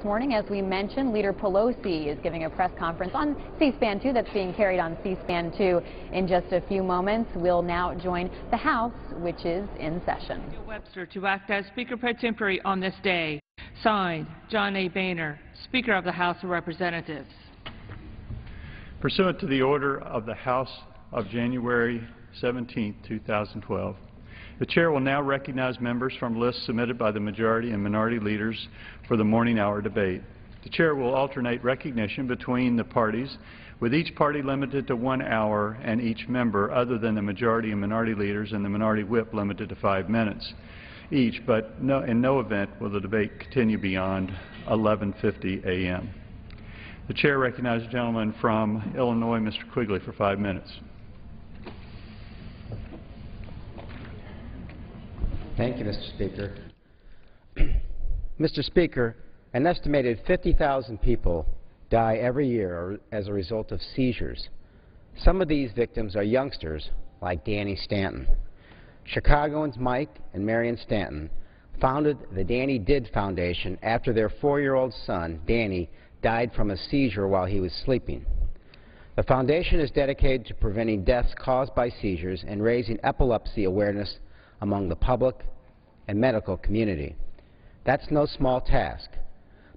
morning. As we mentioned, Leader Pelosi is giving a press conference on C-SPAN 2 that's being carried on C-SPAN 2 in just a few moments. We'll now join the House, which is in session. Webster to act as Speaker pro tempore on this day. Signed, John A. Boehner, Speaker of the House of Representatives. Pursuant to the order of the House of January 17, 2012, the Chair will now recognize members from lists submitted by the majority and minority leaders for the morning hour debate. The Chair will alternate recognition between the parties, with each party limited to 1 hour and each member other than the majority and minority leaders and the minority whip limited to 5 minutes each, but in no event will the debate continue beyond 11:50 a.m. The Chair recognizes the gentleman from Illinois, Mr. Quigley, for 5 minutes. Thank you, Mr. Speaker. Mr. Speaker, an estimated 50,000 people die every year as a result of seizures. Some of these victims are youngsters like Danny Stanton. Chicagoans Mike and Marion Stanton founded the Danny Did Foundation after their 4-year-old son, Danny, died from a seizure while he was sleeping. The foundation is dedicated to preventing deaths caused by seizures and raising epilepsy awareness among the public and medical community. That's no small task,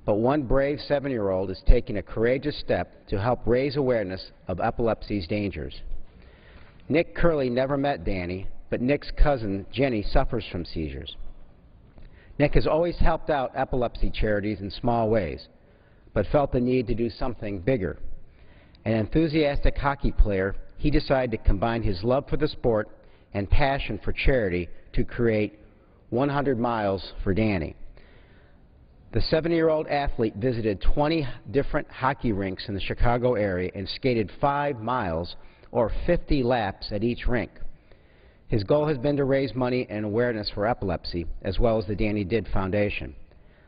but one brave 7-year-old is taking a courageous step to help raise awareness of epilepsy's dangers. Nick Curley never met Danny, but Nick's cousin Jenny suffers from seizures. Nick has always helped out epilepsy charities in small ways, but felt the need to do something bigger. An enthusiastic hockey player, he decided to combine his love for the sport and passion for charity to create 100 Miles for Danny. The 7-year-old athlete visited 20 different hockey rinks in the Chicago area and skated 5 miles or 50 laps at each rink. His goal has been to raise money and awareness for epilepsy, as well as the Danny Did Foundation.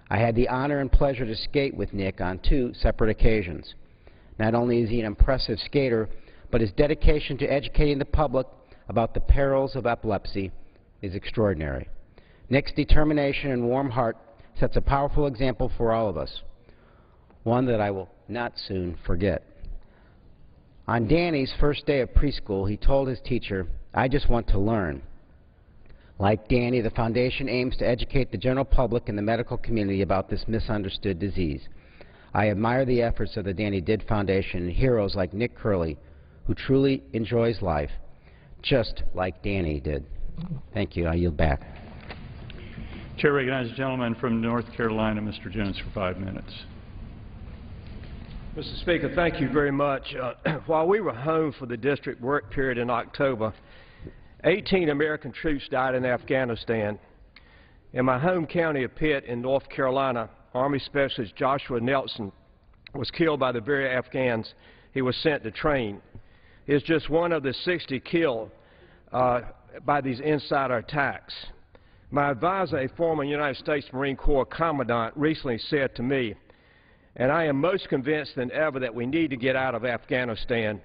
I had the honor and pleasure to skate with Nick on 2 separate occasions. Not only is he an impressive skater, but his dedication to educating the public about the perils of epilepsy is extraordinary. Nick's determination and warm heart sets a powerful example for all of us, one that I will not soon forget. On Danny's first day of preschool, he told his teacher, "I just want to learn." Like Danny, the foundation aims to educate the general public and the medical community about this misunderstood disease. I admire the efforts of the Danny Did Foundation and heroes like Nick Curley, who truly enjoys life, just like Danny did. Thank you. I yield back. Chair recognizes the gentleman from North Carolina, Mr. Jones, for 5 minutes. Mr. Speaker, thank you very much. While we were home for the district work period in October, 18 American troops died in Afghanistan. In my home county of Pitt in North Carolina, Army Specialist Joshua Nelson was killed by the very Afghans he was sent to train. He is just one of the 60 killed by these insider attacks. My advisor, a former United States Marine Corps Commandant, recently said to me, and I am most convinced than ever that we need to get out of Afghanistan.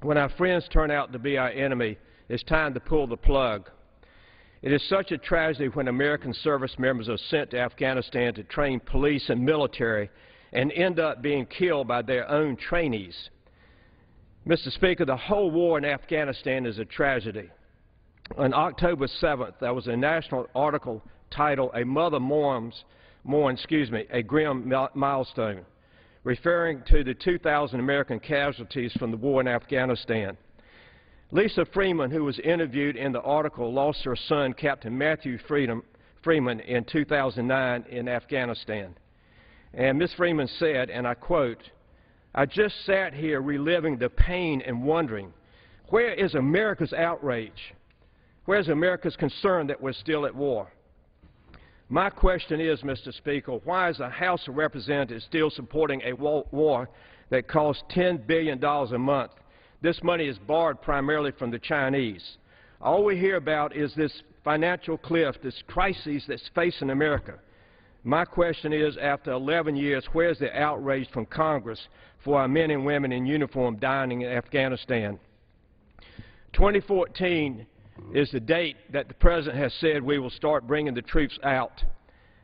When our friends turn out to be our enemy, it's time to pull the plug. It is such a tragedy when American service members are sent to Afghanistan to train police and military and end up being killed by their own trainees. Mr. Speaker, the whole war in Afghanistan is a tragedy. On October 7th, there was a national article titled "A Mother Mourns a Grim Milestone," referring to the 2,000 American casualties from the war in Afghanistan. Lisa Freeman, who was interviewed in the article, lost her son, Captain Matthew Freeman, in 2009 in Afghanistan. And Ms. Freeman said, and I quote, "I just sat here reliving the pain and wondering, where is America's outrage? Where's America's concern that we're still at war?" My question is, Mr. Speaker, why is the House of Representatives still supporting a war that costs $10 billion a month? This money is borrowed primarily from the Chinese. All we hear about is this financial cliff, this crisis that's facing America. My question is, after 11 years, where's the outrage from Congress for our men and women in uniform dying in Afghanistan? 2014 is the date that the President has said we will start bringing the troops out.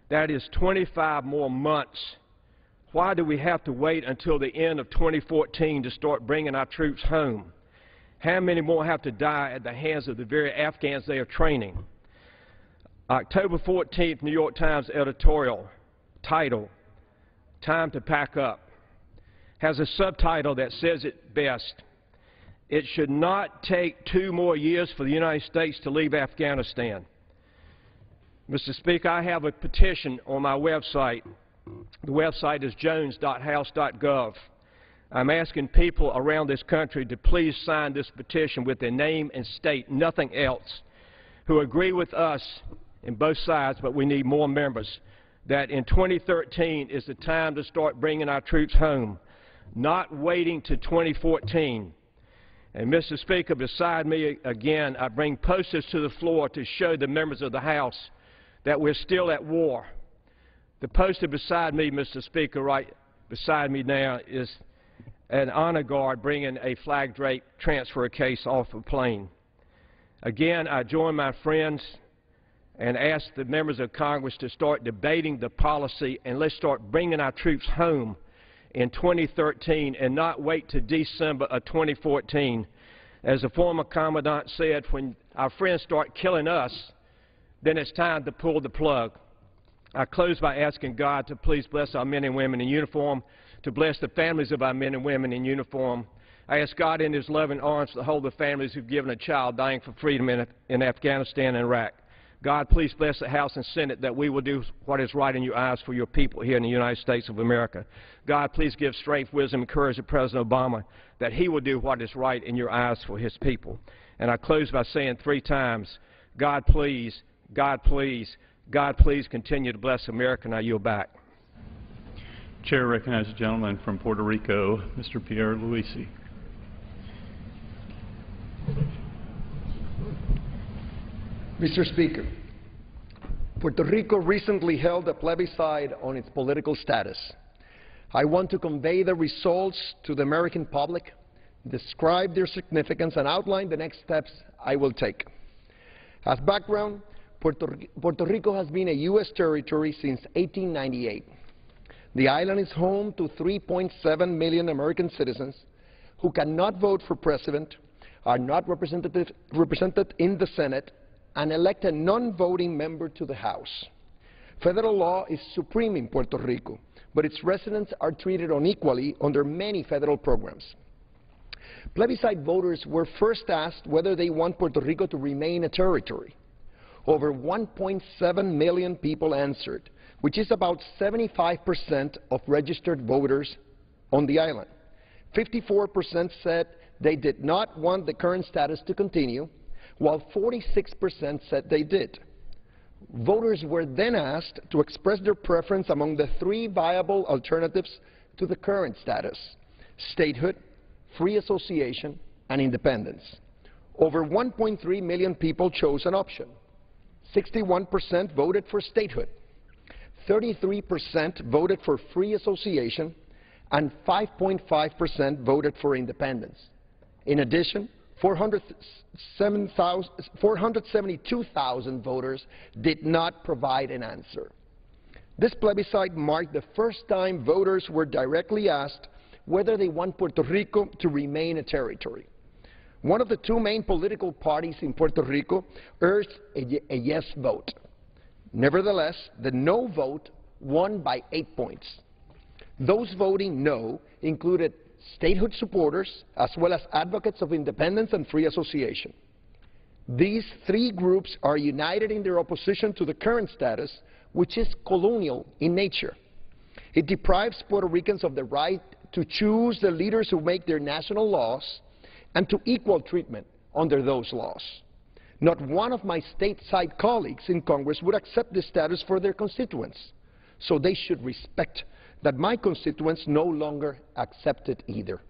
That is 25 more months Why do we have to wait until the end of 2014 to start bringing our troops home? How many more have to die at the hands of the very Afghans they are training? October 14th, New York Times editorial title, "Time to Pack Up," has a subtitle that says it best. It should not take 2 more years for the United States to leave Afghanistan. Mr. Speaker, I have a petition on my website. The website is jones.house.gov. I'm asking people around this country to please sign this petition with their name and state, nothing else, who agree with us in both sides, but we need more members, that in 2013 is the time to start bringing our troops home, not waiting to 2014. And, Mr. Speaker, beside me again, I bring posters to the floor to show the members of the House that we're still at war. The poster beside me, Mr. Speaker, right beside me now, is an honor guard bringing a flag-draped transfer case off a plane. Again, I join my friends and ask the members of Congress to start debating the policy, and let's start bringing our troops home in 2013 and not wait to December of 2014. As the former commandant said, when our friends start killing us, then it's time to pull the plug. I close by asking God to please bless our men and women in uniform, to bless the families of our men and women in uniform. I ask God in His loving arms to hold the families who've given a child dying for freedom in Afghanistan and Iraq. God, please bless the House and Senate that we will do what is right in your eyes for your people here in the United States of America. God, please give strength, wisdom, and courage to President Obama that he will do what is right in your eyes for his people. And I close by saying 3 times, God, please, God, please, God, please continue to bless America, and I yield back. Chair recognizes the gentleman from Puerto Rico, Mr. Pierre Luisi. Mr. Speaker, Puerto Rico recently held a plebiscite on its political status. I want to convey the results to the American public, describe their significance, and outline the next steps I will take. As background, Puerto Rico has been a U.S. territory since 1898. The island is home to 3.7 million American citizens who cannot vote for president, are not represented in the Senate, and elect a non-voting member to the House. Federal law is supreme in Puerto Rico, but its residents are treated unequally under many federal programs. Plebiscite voters were first asked whether they want Puerto Rico to remain a territory. Over 1.7 million people answered, which is about 75% of registered voters on the island. 54% said they did not want the current status to continue, while 46% said they did. Voters were then asked to express their preference among the 3 viable alternatives to the current status: statehood, free association, and independence. Over 1.3 million people chose an option. 61% voted for statehood, 33% voted for free association, and 5.5% voted for independence. In addition, 472,000 voters did not provide an answer. This plebiscite marked the first time voters were directly asked whether they want Puerto Rico to remain a territory. One of the 2 main political parties in Puerto Rico urged a yes vote. Nevertheless, the no vote won by 8 points. Those voting no included statehood supporters, as well as advocates of independence and free association. These 3 groups are united in their opposition to the current status, which is colonial in nature. It deprives Puerto Ricans of the right to choose the leaders who make their national laws and to equal treatment under those laws. Not one of my stateside colleagues in Congress would accept this status for their constituents, so they should respect that my constituents no longer accept it either.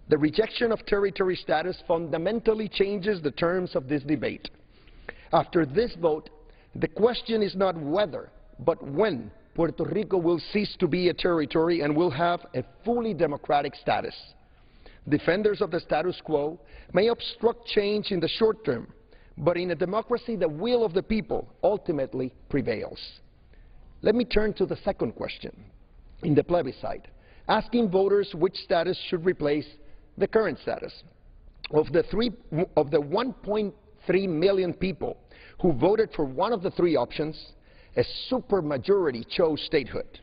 The rejection of territory status fundamentally changes the terms of this debate. After this vote, the question is not whether, but when Puerto Rico will cease to be a territory and will have a fully democratic status. Defenders of the status quo may obstruct change in the short term, but in a democracy, the will of the people ultimately prevails. Let me turn to the second question. in the plebiscite, asking voters which status should replace the current status. Of the 1.3 million people who voted for one of the three options, a supermajority chose statehood.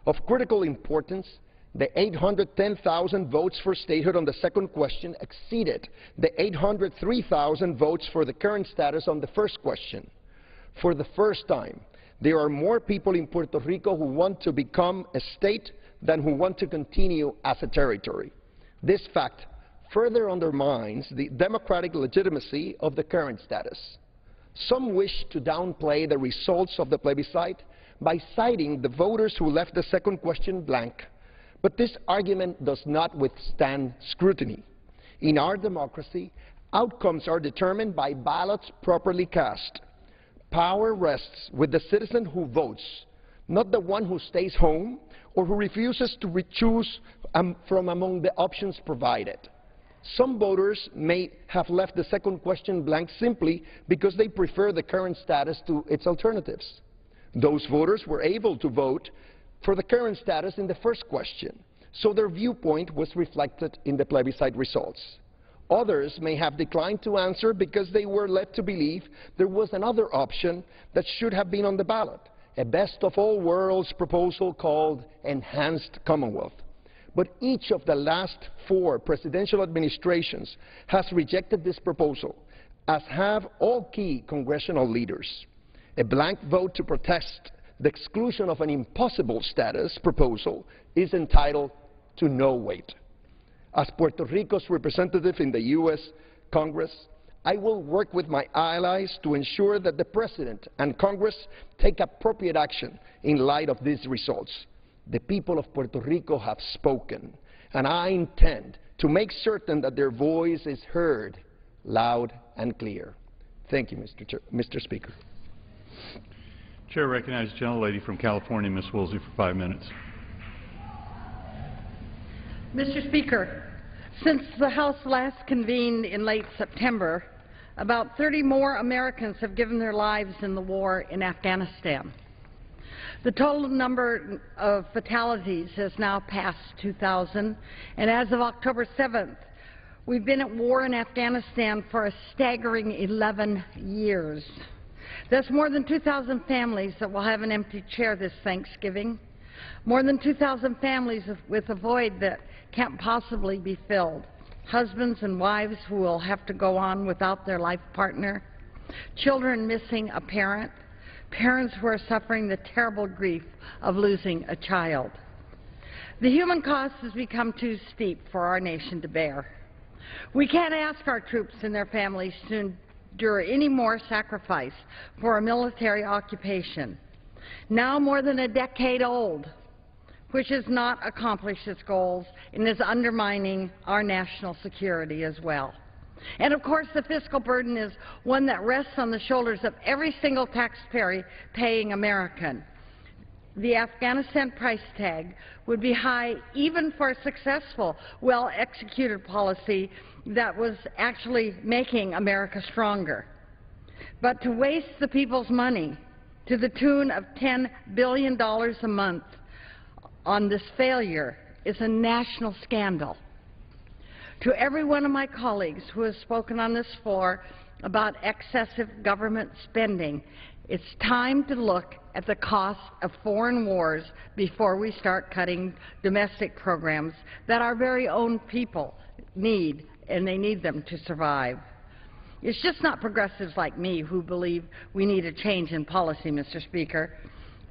Of critical importance, the 810,000 votes for statehood on the second question exceeded the 803,000 votes for the current status on the first question. For the first time, there are more people in Puerto Rico who want to become a state than who want to continue as a territory. This fact further undermines the democratic legitimacy of the current status. Some wish to downplay the results of the plebiscite by citing the voters who left the second question blank, but this argument does not withstand scrutiny. In our democracy, outcomes are determined by ballots properly cast. Power rests with the citizen who votes, not the one who stays home or who refuses to choose from among the options provided. Some voters may have left the second question blank simply because they prefer the current status to its alternatives. Those voters were able to vote for the current status in the first question, so their viewpoint was reflected in the plebiscite results. Others may have declined to answer because they were led to believe there was another option that should have been on the ballot, a best-of-all-worlds proposal called Enhanced Commonwealth. But each of the last 4 presidential administrations has rejected this proposal, as have all key congressional leaders. A blank vote to protest the exclusion of an impossible status proposal is entitled to no weight. As Puerto Rico's representative in the U.S. Congress, I will work with my allies to ensure that the President and Congress take appropriate action in light of these results. The people of Puerto Rico have spoken, and I intend to make certain that their voice is heard loud and clear. Thank you, Mr. Speaker. Chair recognizes the gentlelady from California, Ms. Woolsey, for 5 minutes. Mr. Speaker, since the House last convened in late September, about 30 more Americans have given their lives in the war in Afghanistan. The total number of fatalities has now passed 2,000, and as of October 7th, we've been at war in Afghanistan for a staggering 11 years. That's more than 2,000 families that will have an empty chair this Thanksgiving, more than 2,000 families with a void that can't possibly be filled, husbands and wives who will have to go on without their life partner, children missing a parent, parents who are suffering the terrible grief of losing a child. The human cost has become too steep for our nation to bear. We can't ask our troops and their families to endure any more sacrifice for a military occupation, now more than a decade old, which has not accomplished its goals and is undermining our national security as well. And of course, the fiscal burden is one that rests on the shoulders of every single taxpayer-paying American. The Afghanistan price tag would be high even for a successful, well-executed policy that was actually making America stronger. But to waste the people's money to the tune of $10 billion a month on this failure is a national scandal. To every one of my colleagues who has spoken on this floor about excessive government spending, it's time to look at the cost of foreign wars before we start cutting domestic programs that our very own people need, and they need them to survive. It's just not progressives like me who believe we need a change in policy, Mr. Speaker.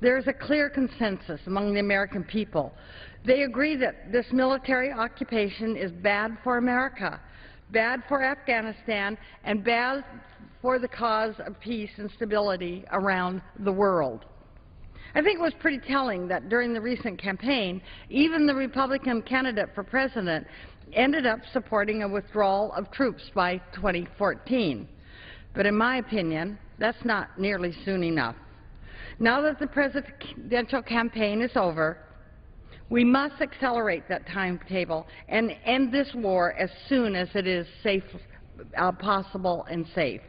There is a clear consensus among the American people. They agree that this military occupation is bad for America, bad for Afghanistan, and bad for the cause of peace and stability around the world. I think it was pretty telling that during the recent campaign, even the Republican candidate for president ended up supporting a withdrawal of troops by 2014. But in my opinion, that's not nearly soon enough. Now that the presidential campaign is over, we must accelerate that timetable and end this war as soon as it is possible and safe.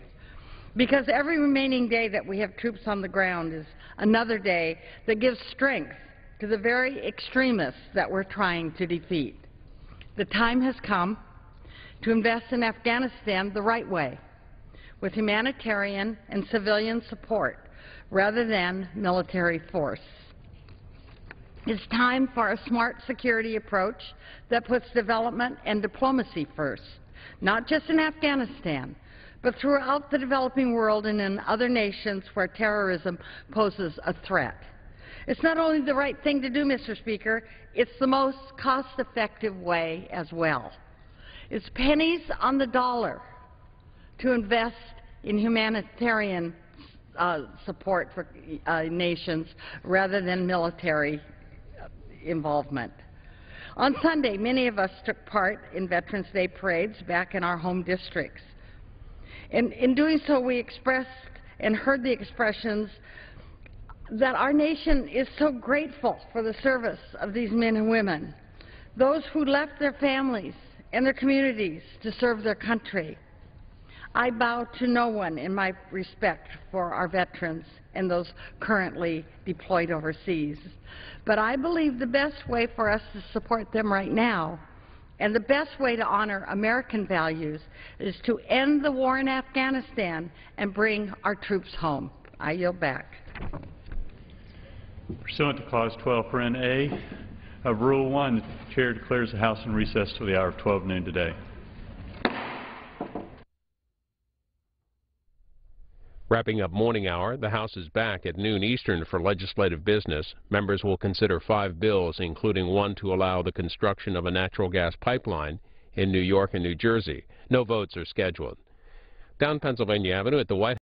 Because every remaining day that we have troops on the ground is another day that gives strength to the very extremists that we're trying to defeat. The time has come to invest in Afghanistan the right way, with humanitarian and civilian support rather than military force. It's time for a smart security approach that puts development and diplomacy first, not just in Afghanistan, but throughout the developing world and in other nations where terrorism poses a threat. It's not only the right thing to do, Mr. Speaker, it's the most cost-effective way as well. It's pennies on the dollar to invest in humanitarian support for nations rather than military involvement. On Sunday, many of us took part in Veterans Day parades back in our home districts. In doing so, we expressed and heard the expressions that our nation is so grateful for the service of these men and women, those who left their families and their communities to serve their country. I bow to no one in my respect for our veterans and those currently deployed overseas. But I believe the best way for us to support them right now and the best way to honor American values is to end the war in Afghanistan and bring our troops home. I yield back. Pursuant to Clause 12(a) of Rule 1, the Chair declares the House in recess till the hour of 12 noon today. Wrapping up morning hour, the House is back at noon Eastern for legislative business. Members will consider 5 bills, including one to allow the construction of a natural gas pipeline in New York and New Jersey. No votes are scheduled. Down Pennsylvania Avenue at the White House.